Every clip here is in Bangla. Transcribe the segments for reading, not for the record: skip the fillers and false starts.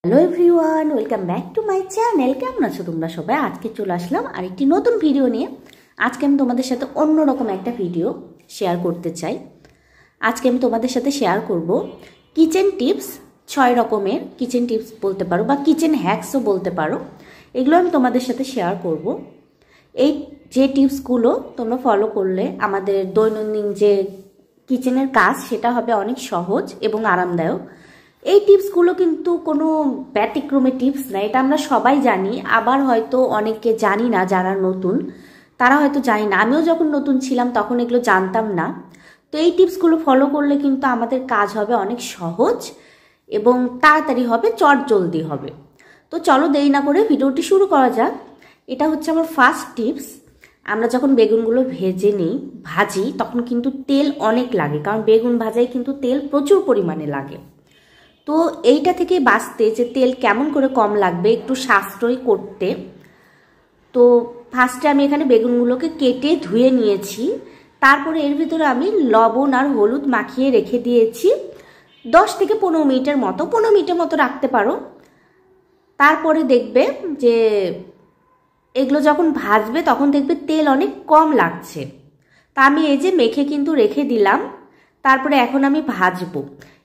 Hello everyone, welcome back to my channel. কেমন আছো তোমরা সবাই? আজকে চলে আসলাম আরেকটি নতুন ভিডিও নিয়ে। আজকে আমি তোমাদের সাথে অন্যরকম একটা ভিডিও শেয়ার করতে চাই। আজকে আমি তোমাদের সাথে শেয়ার করব কিচেন টিপস, 6 রকমের কিচেন টিপস বলতে পারো বা কিচেন হ্যাকসও বলতে পারো। এগুলো আমি তোমাদের সাথে শেয়ার করব। এই যে টিপসগুলো তোমরা ফলো করলে আমাদের দৈনন্দিন যে কিচেনের কাজ সেটা হবে অনেক সহজ এবং আরামদায়ক। এই টিপসগুলো কিন্তু কোনো ব্যতিক্রমের টিপস না, এটা আমরা সবাই জানি। আবার হয়তো অনেকে জানি না, যারা নতুন তারা হয়তো জানি না। আমিও যখন নতুন ছিলাম তখন এগুলো জানতাম না। তো এই টিপসগুলো ফলো করলে কিন্তু আমাদের কাজ হবে অনেক সহজ এবং তাড়াতাড়ি হবে, চটজলদি হবে। তো চলো দেরি না করে ভিডিওটি শুরু করা যাক। এটা হচ্ছে আমার ফার্স্ট টিপস। আমরা যখন বেগুনগুলো ভাজি তখন কিন্তু তেল অনেক লাগে, কারণ বেগুন ভাজায় কিন্তু তেল প্রচুর পরিমাণে লাগে। তো এইটা থেকে বাঁচতে, যে তেল কেমন করে কম লাগবে, একটু সাশ্রয় করতে, তো ফার্স্টে আমি এখানে বেগুনগুলোকে কেটে ধুয়ে নিয়েছি। তারপরে এর ভিতরে আমি লবণ আর হলুদ মাখিয়ে রেখে দিয়েছি 10 থেকে 15 মিনিটের মতো। 15 মিনিটের মতো রাখতে পারো। তারপরে দেখবে যে এগুলো যখন ভাজবে তখন দেখবে তেল অনেক কম লাগছে। তা আমি এই যে মেখে কিন্তু রেখে দিলাম। তারপরে এখন আমি ভাজবো।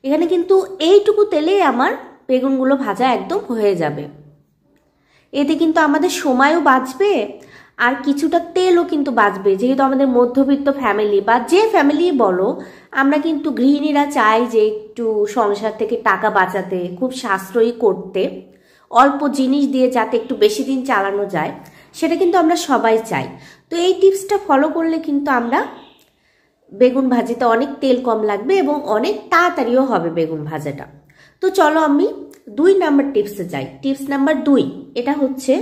এখানে কিন্তু এইটুকু তেলেই আমার বেগুনগুলো ভাজা একদম হয়ে যাবে। এতে কিন্তু আমাদের সময়ও বাঁচবে আর কিছুটা তেলও কিন্তু বাঁচবে। যেহেতু আমাদের মধ্যবিত্ত ফ্যামিলি বা যে ফ্যামিলি বলো, আমরা কিন্তু গৃহিণীরা চাই যে একটু সংসার থেকে টাকা বাঁচাতে, খুব সাশ্রয়ী করতে, অল্প জিনিস দিয়ে যাতে একটু বেশি দিন চালানো যায়, সেটা কিন্তু আমরা সবাই চাই। তো এই টিপসটা ফলো করলে কিন্তু আমরা বেগুন ভাজিতে অনেক তেল কম লাগবে এবং অনেক তাড়াতাড়িও হবে বেগুন ভাজাটা। তো চলো আমি 2 নাম্বার টিপসে যাই। টিপস নাম্বার 2, এটা হচ্ছে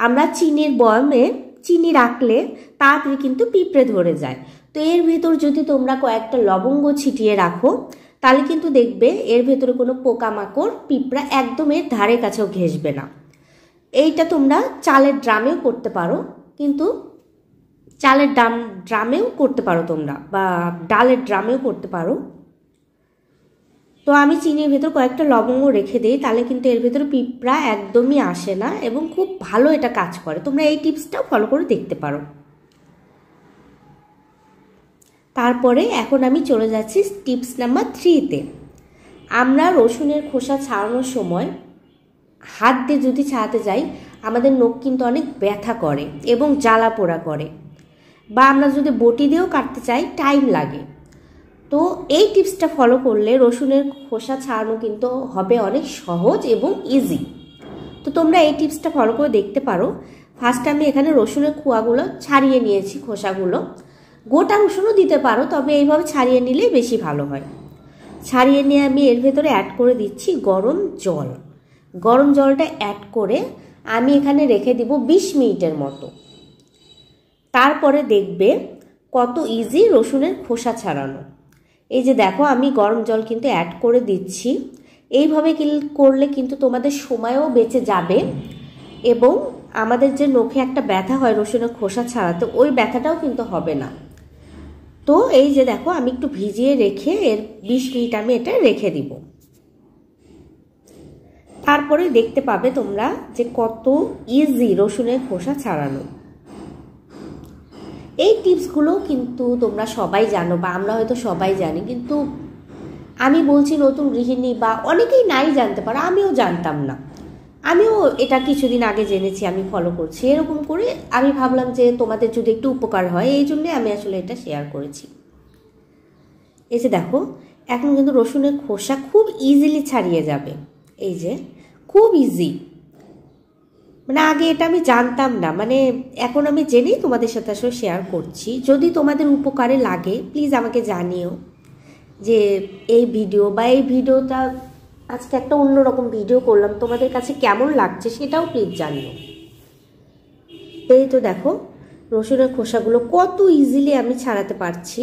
আমরা চিনির বয়ামে চিনি রাখলে তাড়াতাড়ি কিন্তু পিঁপড়ে ধরে যায়। তো এর ভেতর যদি তোমরা কয়েকটা লবঙ্গ ছিটিয়ে রাখো, তাহলে কিন্তু দেখবে এর ভেতরে কোনো পোকামাকড়, পিঁপড়া একদম এর ধারে কাছেও ঘেঁষবে না। এইটা তোমরা চালের ড্রামেও করতে পারো, কিন্তু চালের ড্রামেও করতে পারো তোমরা, বা ডালের ড্রামেও করতে পারো। তো আমি চিনির ভেতর কয়েকটা লবঙ্গ রেখে দিই, তাহলে কিন্তু এর ভেতর পিঁপড়া একদমই আসে না এবং খুব ভালো এটা কাজ করে। তোমরা এই টিপসটাও ফলো করে দেখতে পারো। তারপরে এখন আমি চলে যাচ্ছি টিপস নাম্বার 3-তে। আমরা রসুনের খোসা ছাড়ানোর সময় হাত দিয়ে যদি ছাড়াতে যাই, আমাদের নখ কিন্তু অনেক ব্যথা করে এবং জ্বালা পোড়া করে, বা আমরা যদি বটি দিয়েও কাটতে চাই টাইম লাগে। তো এই টিপসটা ফলো করলে রসুনের খোসা ছাড়ানো কিন্তু হবে অনেক সহজ এবং ইজি। তো তোমরা এই টিপসটা ফলো করে দেখতে পারো। ফার্স্ট আমি এখানে রসুনের খোয়াগুলো ছাড়িয়ে নিয়েছি, খোসাগুলো। গোটা রসুনও দিতে পারো, তবে এইভাবে ছাড়িয়ে নিলে বেশি ভালো হয়। ছাড়িয়ে নিয়ে আমি এর ভেতরে অ্যাড করে দিচ্ছি গরম জল। গরম জলটা অ্যাড করে আমি এখানে রেখে দিব 20 মিনিটের মতো। তারপরে দেখবে কত ইজি রসুনের খোসা ছাড়ানো। এই যে দেখো, আমি গরম জল কিন্তু অ্যাড করে দিচ্ছি। এইভাবে করলে কিন্তু তোমাদের সময়ও বেঁচে যাবে এবং আমাদের যে নখে একটা ব্যথা হয় রসুনের খোসা ছাড়াতে, ওই ব্যথাটাও কিন্তু হবে না। তো এই যে দেখো, আমি একটু ভিজিয়ে রেখে এর 20 মিনিট আমি এটা রেখে দিব। তারপরে দেখতে পাবে তোমরা যে কত ইজি রসুনের খোসা ছাড়ানো। এই টিপসগুলো কিন্তু তোমরা সবাই জানো, বা আমরা হয়তো সবাই জানি, কিন্তু আমি বলছি নতুন গৃহিণী বা অনেকেই নাই জানতে পারো, আমিও জানতাম না। আমিও এটা কিছুদিন আগে জেনেছি, আমি ফলো করছি। এরকম করে আমি ভাবলাম যে তোমাদের যদি একটু উপকার হয়, এই জন্যে আমি আসলে এটা শেয়ার করেছি। এই যে দেখো, এখন কিন্তু রসুনের খোসা খুব ইজিলি ছাড়িয়ে যাবে। এই যে খুব ইজি, মানে আগে এটা আমি জানতাম না, মানে এখন আমি জেনেই তোমাদের সাথে আসলে শেয়ার করছি। যদি তোমাদের উপকারে লাগে প্লিজ আমাকে জানিও যে এই ভিডিও বা এই ভিডিওটা, আজকে একটা অন্যরকম ভিডিও করলাম, তোমাদের কাছে কেমন লাগছে সেটাও প্লিজ জানিও। এই তো দেখো, রসুনের খোসাগুলো কত ইজিলি আমি ছাড়াতে পারছি।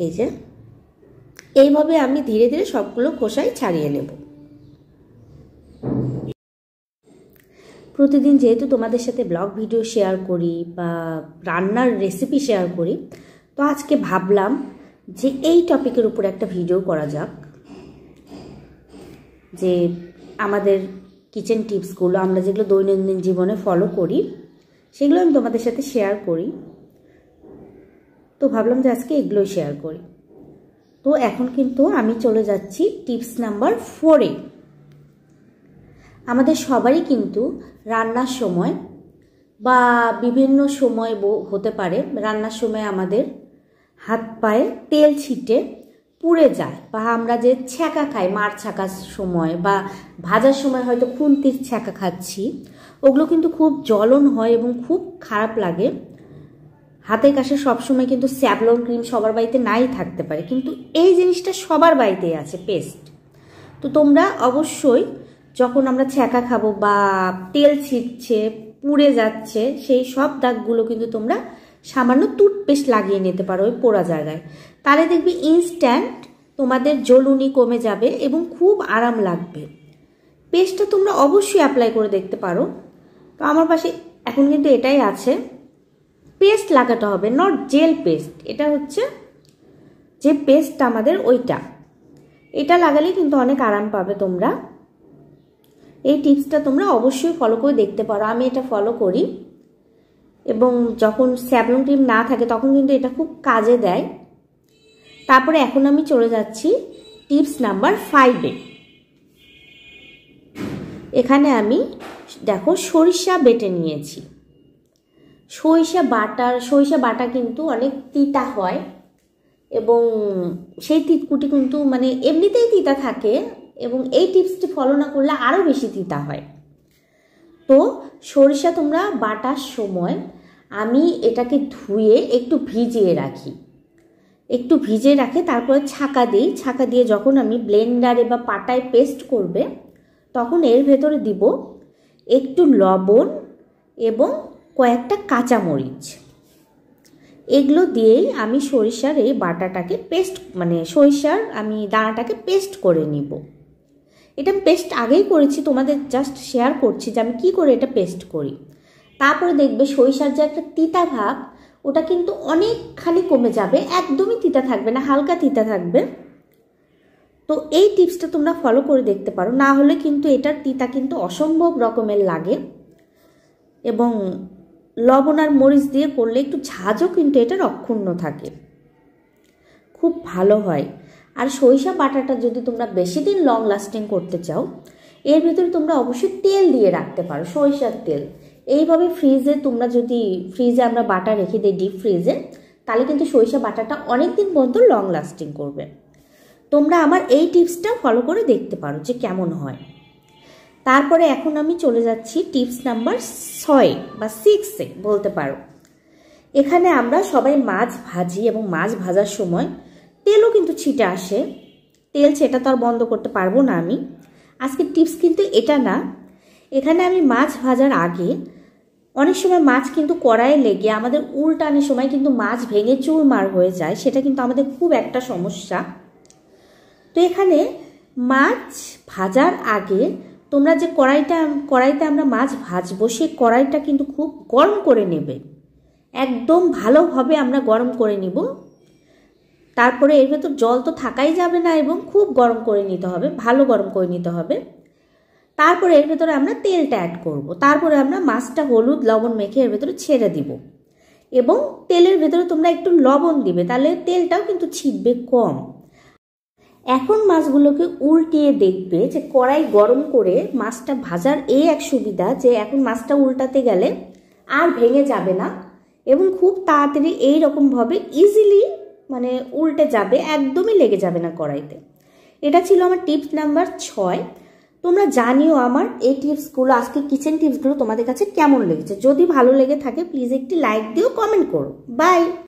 এই যে এইভাবে আমি ধীরে ধীরে সবগুলো খোসাই ছাড়িয়ে নেব। প্রতিদিন যেহেতু তোমাদের সাথে ব্লগ ভিডিও শেয়ার করি বা রান্নার রেসিপি শেয়ার করি, তো আজকে ভাবলাম যে এই টপিকের উপর একটা ভিডিও করা যাক। যে আমাদের কিচেন টিপসগুলো আমরা যেগুলো দৈনন্দিন জীবনে ফলো করি সেগুলো আমি তোমাদের সাথে শেয়ার করি। তো ভাবলাম যে আজকে এগুলোই শেয়ার করি। তো এখন কিন্তু আমি চলে যাচ্ছি টিপস নাম্বার 4-এ। আমাদের সবারই কিন্তু রান্নার সময় বা বিভিন্ন সময় হতে পারে রান্নার সময় আমাদের হাত পায়ে তেল ছিটে পুড়ে যায়, বা আমরা যে ছ্যাঁকা খাই মার ছ্যাঁকার সময় বা ভাজার সময় হয়তো খুন্তির ছ্যাঁকা খাচ্ছি, ওগুলো কিন্তু খুব জ্বলন হয় এবং খুব খারাপ লাগে। হাতের কাছে সবসময় কিন্তু স্যাভলন ক্রিম সবার বাড়িতে নাই থাকতে পারে, কিন্তু এই জিনিসটা সবার বাড়িতেই আছে, পেস্ট। তো তোমরা অবশ্যই যখন আমরা ছ্যাঁকা খাবো বা তেল ছিটছে পুড়ে যাচ্ছে, সেই সব দাগগুলো কিন্তু তোমরা সামান্য টুথপেস্ট লাগিয়ে নিতে পারো ওই পোড়া জায়গায়। তাহলে দেখবে ইনস্ট্যান্ট তোমাদের জ্বলুনি কমে যাবে এবং খুব আরাম লাগবে। পেস্টটা তোমরা অবশ্যই অ্যাপ্লাই করে দেখতে পারো। তো আমার পাশে এখন কিন্তু এটাই আছে। পেস্ট লাগাতে হবে, নট জেল পেস্ট। এটা হচ্ছে যে পেস্টটা আমাদের ওইটা, এটা লাগালে কিন্তু অনেক আরাম পাবে তোমরা। এই টিপসটা তোমরা অবশ্যই ফলো করে দেখতে পারো। আমি এটা ফলো করি এবং যখন স্যাভলন ক্রিম না থাকে তখন কিন্তু এটা খুব কাজে দেয়। তারপরে এখন আমি চলে যাচ্ছি টিপস নাম্বার 5-এ। এখানে আমি দেখো সরিষা বেটে নিয়েছি। সরিষা বাটা কিন্তু অনেক তিতা হয় এবং সেই তিতকুটি কিন্তু মানে এমনিতেই তিতা থাকে এবং এই টিপসটি ফলো না করলে আরও বেশি তিতা হয়। তো সরিষা তোমরা বাটার সময় আমি এটাকে ধুয়ে একটু ভিজিয়ে রাখি, তারপরে ছাঁকা দিয়ে যখন আমি ব্লেন্ডারে বা পাটায় পেস্ট করবে তখন এর ভেতরে দিব একটু লবণ এবং কয়েকটা কাঁচামরিচ। এগুলো দিয়েই আমি সরিষার এই বাটাটাকে পেস্ট মানে সরিষার আমি দানাটাকে পেস্ট করে নিব। এটা পেস্ট আগেই করেছি, তোমাদের জাস্ট শেয়ার করছি যে আমি কি করে এটা পেস্ট করি। তারপরে দেখবে সরিষার যে একটা তিতা ভাব ওটা কিন্তু অনেকখানি কমে যাবে, একদমই তিতা থাকবে না, হালকা তিতা থাকবে। তো এই টিপসটা তোমরা ফলো করে দেখতে পারো, না হলে কিন্তু এটার তিতা কিন্তু অসম্ভব রকমের লাগে এবং লবণ আর মরিচ দিয়ে করলে একটু ঝাঁঝও কিন্তু এটার অক্ষুণ্ণ থাকে, খুব ভালো হয়। আর সরিষা বাটাটা যদি তোমরা বেশি দিন লং লাস্টিং করতে চাও এর ভিতরে তোমরা অবশ্যই তেল দিয়ে রাখতে পারো, সরিষার তেল। এইভাবে ফ্রিজে আমরা বাটা রেখে দিই ডিপ ফ্রিজে, তাহলে কিন্তু সরিষা বাটাটা অনেক দিন পর্যন্ত লং লাস্টিং করবে। তোমরা আমার এই টিপসটা ফলো করে দেখতে পারো যে কেমন হয়। তারপরে এখন আমি চলে যাচ্ছি টিপস নাম্বার 6 বা 6-এ বলতে পারো। এখানে আমরা সবাই মাছ ভাজি এবং মাছ ভাজার সময় তেলও কিন্তু ছিটে আসে, সেটা তো আর বন্ধ করতে পারবো না আমি। আজকের টিপস কিন্তু এটা না। এখানে আমি মাছ ভাজার আগে অনেক সময় মাছ কিন্তু কড়াইয়ে লেগে আমাদের উল্টানোর সময় কিন্তু মাছ ভেঙে চুরমার হয়ে যায়, সেটা কিন্তু আমাদের খুব একটা সমস্যা। তো এখানে মাছ ভাজার আগে তোমরা যে কড়াইতে আমরা মাছ ভাজবো সেই কড়াইটা কিন্তু খুব গরম করে নেবে, একদম ভালোভাবে আমরা গরম করে নিব। তারপরে এর ভেতর জল তো থাকাই যাবে না এবং খুব গরম করে নিতে হবে, ভালো গরম করে নিতে হবে। তারপরে এর ভেতরে আমরা তেলটা অ্যাড করব। তারপরে আমরা মাছটা হলুদ লবণ মেখে এর ভেতরে ছেড়ে দিব এবং তেলের ভেতরে তোমরা একটু লবণ দিবে, তাহলে তেলটাও কিন্তু ছিটবে কম। এখন মাছগুলোকে উল্টিয়ে দেখবে যে কড়াই গরম করে মাছটা ভাজার এই এক সুবিধা যে এখন মাছটা উল্টাতে গেলে আর ভেঙে যাবে না এবং খুব তাড়াতাড়ি এইরকমভাবে ইজিলি মানে উল্টে যাবে, একদমই লেগে যাবে না কড়াইতে। এটা ছিল আমার টিপস নাম্বার 6। তোমরা জানিও আমার এই টিপসগুলো, আজকে কিচেন টিপসগুলো তোমাদের কাছে কেমন লেগেছে। যদি ভালো লেগে থাকে প্লিজ একটি লাইক দিও, কমেন্ট করো। বাই।